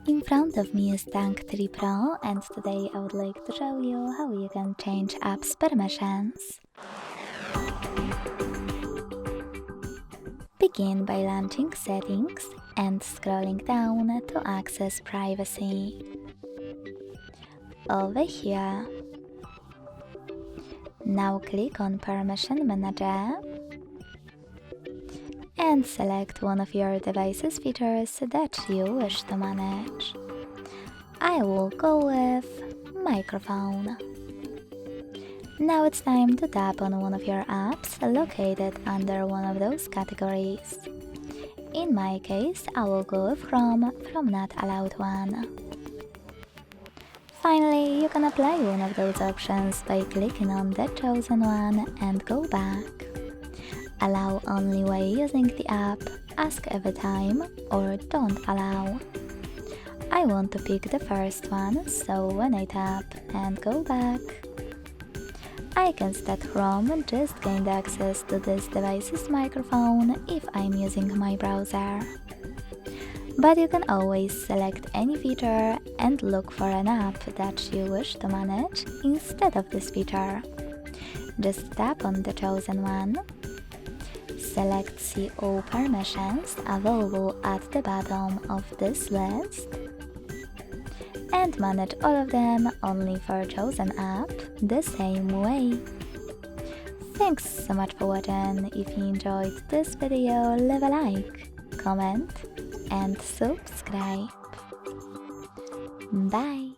In front of me is Tank 3 Pro, and today I would like to show you how you can change apps permissions. Begin by launching Settings and scrolling down to access Privacy. Over here. Now click on Permission Manager and select one of your device's features that you wish to manage. I will go with Microphone. Now it's time to tap on one of your apps located under one of those categories. In my case, I will go with Chrome from Not Allowed one. Finally, you can apply one of those options by clicking on the chosen one and go back. Allow only while using the app, ask every time, or don't allow. I want to pick the first one, so when I tap and go back, I can see that Chrome just gained access to this device's microphone if I'm using my browser. But you can always select any feature and look for an app that you wish to manage instead of this feature. Just tap on the chosen one, select See all permissions available at the bottom of this list, and manage all of them only for chosen app the same way. Thanks so much for watching. If you enjoyed this video, leave a like, comment and subscribe. Bye!